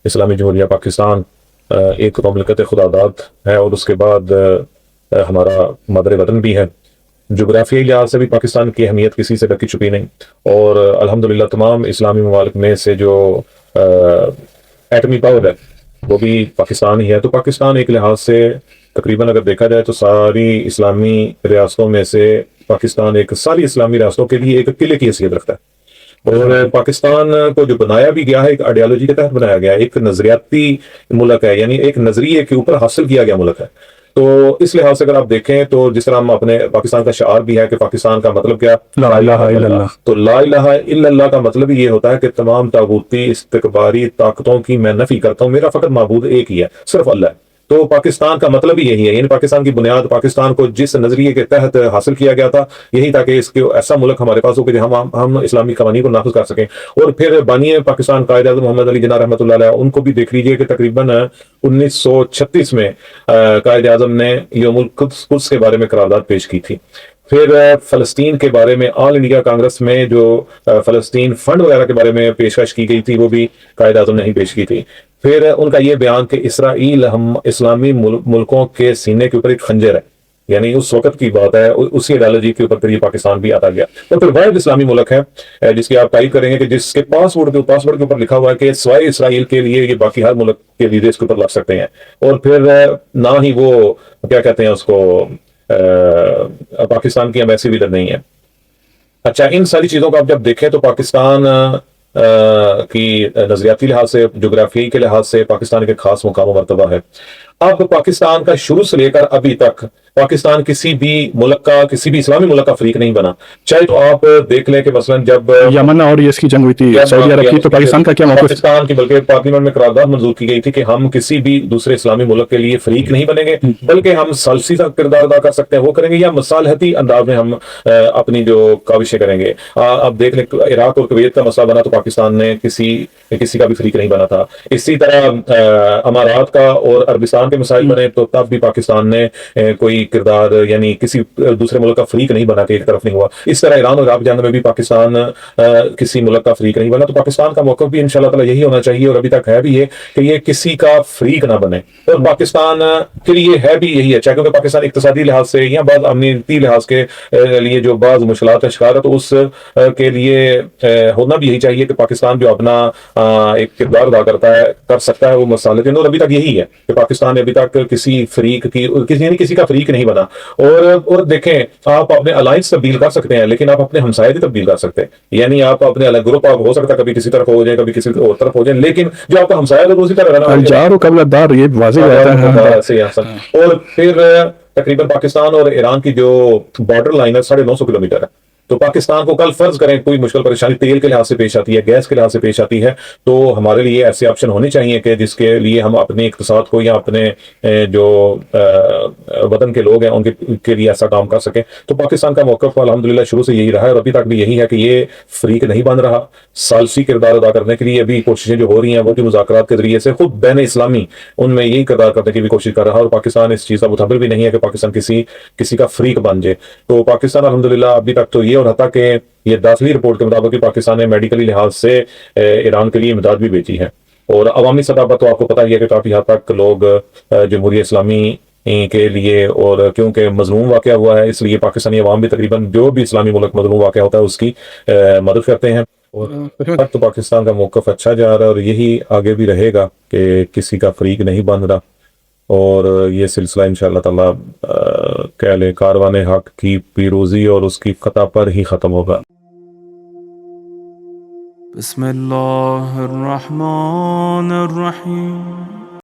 اسلامی جمہوریہ پاکستان ایک مملکت خداداد ہے، اور اس کے بعد ہمارا مادر وطن بھی ہے۔ جغرافیائی لحاظ سے بھی پاکستان کی اہمیت کسی سے ڈکی چھپی نہیں، اور الحمدللہ تمام اسلامی ممالک میں سے جو ایٹمی پاور ہے وہ بھی پاکستان ہی ہے۔ تو پاکستان ایک لحاظ سے تقریباً اگر دیکھا جائے تو ساری اسلامی ریاستوں میں سے پاکستان ایک ساری اسلامی ریاستوں کے لیے ایک قلعے کی حیثیت رکھتا ہے، اور پاکستان کو جو بنایا بھی گیا ہے ایک آئیڈیالوجی کے تحت بنایا گیا ہے، ایک نظریاتی ملک ہے، یعنی ایک نظریے کے اوپر حاصل کیا گیا ملک ہے۔ تو اس لحاظ سے اگر آپ دیکھیں تو جس طرح ہم اپنے پاکستان کا شعار بھی ہے کہ پاکستان کا مطلب کیا، لا الہ الا اللہ، تو لا الہ الا اللہ کا مطلب یہ ہوتا ہے کہ تمام طاغوتی استکباری طاقتوں کی میں نفی کرتا ہوں، میرا فقط معبود ایک ہی ہے، صرف اللہ ہے۔ تو پاکستان کا مطلب ہی یہی ہے، یعنی پاکستان کی بنیاد پاکستان کو جس نظریے کے تحت حاصل کیا گیا تھا یہی تھا کہ اس کے ایسا ملک ہمارے پاس ہو کہ ہم اسلامی قوانین کو نافذ کر سکیں۔ اور پھر بانی پاکستان قائد اعظم محمد علی جناح رحمۃ اللہ علیہ، ان کو بھی دیکھ لیجئے کہ تقریباً 1936 میں قائد اعظم نے یوم القدس کے بارے میں قرارداد پیش کی تھی۔ پھر فلسطین کے بارے میں آل انڈیا کانگریس میں جو فلسطین فنڈ وغیرہ کے بارے میں پیشکش کی گئی تھی وہ بھی قائد اعظم نے ہی پیش کی تھی۔ پھر ان کا یہ بیان کہ اسرائیل ہم اسلامی ملکوں کے سینے کے اوپر ایک خنجر ہے، یعنی اس وقت کی بات ہے، اسی ایڈیالوجی کے اوپر پھر یہ پاکستان بھی آتا گیا۔ تو پھر واحد اسلامی ملک ہے جس کی آپ ٹائپ کریں گے کہ جس کے پاسورڈ کے اوپر لکھا ہوا ہے کہ سوائے اسرائیل کے لیے یہ باقی ہر ملک کے لیے اس کے اوپر لگ سکتے ہیں، اور پھر نہ ہی وہ کیا کہتے ہیں اس کو پاکستان کی ایمبیسی بھی نہیں ہے۔ اچھا، ان ساری چیزوں کو آپ جب دیکھیں تو پاکستان کی نظریاتی لحاظ سے، جغرافیائی کے لحاظ سے پاکستان ایک خاص مقام و مرتبہ ہے۔ اب پاکستان کا شروع سے لے کر ابھی تک پاکستان کسی بھی ملک کا، کسی بھی اسلامی ملک کا فریق نہیں بنا، چاہے تو آپ دیکھ لیں کہ مثلا جب یمن اور اس کی جنگ ہوئی تھی سعودی عرب کی، تو پاکستان کا کیا موقف؟ پاکستان کی بلکہ پارلیمنٹ میں قرارداد منظور کی گئی تھی کہ ہم کسی بھی دوسرے اسلامی ملک کے لیے فریق نہیں بنیں گے، بلکہ ہم ثالثی کا کردار ادا کر سکتے ہیں وہ کریں گے، یا مصالحتی انداز میں ہم اپنی جو کاوشیں کریں گے۔ اب دیکھ لیں عراق اور کویت کا مسئلہ بنا تو پاکستان نے کسی کا بھی فریق نہیں بنا تھا۔ اسی طرح امارات کا اور عربستان کے مسائل بنے تو تب بھی پاکستان نے کوئی کردار، یعنی کسی دوسرے ملک کا فریق نہیں بنا کہ ایک طرف نہیں ہوا۔ اس طرح ایران اور عراق جنگ میں بھی پاکستان کسی ملک کا فریق نہیں بنا۔ تو پاکستان کا موقف بھی انشاءاللہ تعالی یہی ہونا چاہیے، اور ابھی تک ہے بھی یہ کہ یہ کسی کا فریق نہ بنے، اور پاکستان کے لیے ہے بھی یہی ہے، چاہے کیونکہ پاکستان اقتصادی لحاظ سے یا بعض امنیتی لحاظ کے لیے جو بعض مشکلات کا شکار ہے، تو اس کے لیے ہونا بھی یہی چاہیے کہ پاکستان جو اپنا ایک کردار ادا کر سکتا ہے وہ مصالحتی، اور ابھی تک یہی ہے کہ پاکستان ابھی تک کسی فریق کی کسی کا فریق نہیں بنا۔ اور دیکھیں، آپ اپنے الائنس تبدیل کر سکتے ہیں لیکن آپ اپنے ہمسائے بھی تبدیل کر سکتے ہیں، یعنی آپ اپنے الگ گروپ آپ ہو سکتا ہے کبھی کسی طرف ہو جائے کبھی کسی اور طرف ہو جائے، لیکن جو آپ کا ہمسایہ ہے اسی طرح رہنا الجار و قبل الدار، یہ واضح بات ہے۔ اور پھر تقریباً پاکستان اور ایران کی جو بارڈر لائن ہے 950 کلومیٹر ہے، تو پاکستان کو کل فرض کریں کوئی مشکل پریشانی تیل کے لحاظ سے پیش آتی ہے، گیس کے لحاظ سے پیش آتی ہے، تو ہمارے لیے ایسے آپشن ہونے چاہیے کہ جس کے لیے ہم اپنے اقتصاد کو یا اپنے جو وطن کے لوگ ہیں ان کے لیے ایسا کام کر سکیں۔ تو پاکستان کا موقف الحمدللہ شروع سے یہی رہا ہے، اور ابھی تک بھی یہی ہے کہ یہ فریق نہیں بن رہا۔ ثالثی کردار ادا کرنے کے لیے ابھی کوششیں جو ہو رہی ہیں وہ بھی مذاکرات کے ذریعے سے خود بین اسلامی ان میں یہی کردار کرنے کی بھی کوشش کر رہا ہے، اور پاکستان اس چیز کا متحمل بھی نہیں ہے کہ پاکستان کسی کا فریق بن جائے۔ تو پاکستان الحمدللہ ابھی تک تو یہ، اور حتیٰ کہ یہ داخلی رپورٹ کے مطابق پاکستان نے میڈیکلی لحاظ سے ایران کے لیے امداد بھی بھیجی ہے، اور عوامی سطح پر تو آپ کو پتہ ہی ہے کہ کافی حد تک لوگ جمہوریہ اسلامی کے لیے، اور کیونکہ مظلوم واقعہ ہوا ہے اس لیے پاکستانی عوام بھی تقریباً جو بھی اسلامی ملک مظلوم واقعہ ہوتا ہے اس کی مدد کرتے ہیں، اور تو پاکستان کا موقف اچھا جا رہا ہے، اور یہی آگے بھی رہے گا کہ کسی کا فریق نہیں بن رہا، اور یہ سلسلہ انشاءاللہ تعالی کہہ لیں کاروان حق کی پیروزی اور اس کی فتح پر ہی ختم ہوگا۔ بسم اللہ الرحمن الرحیم۔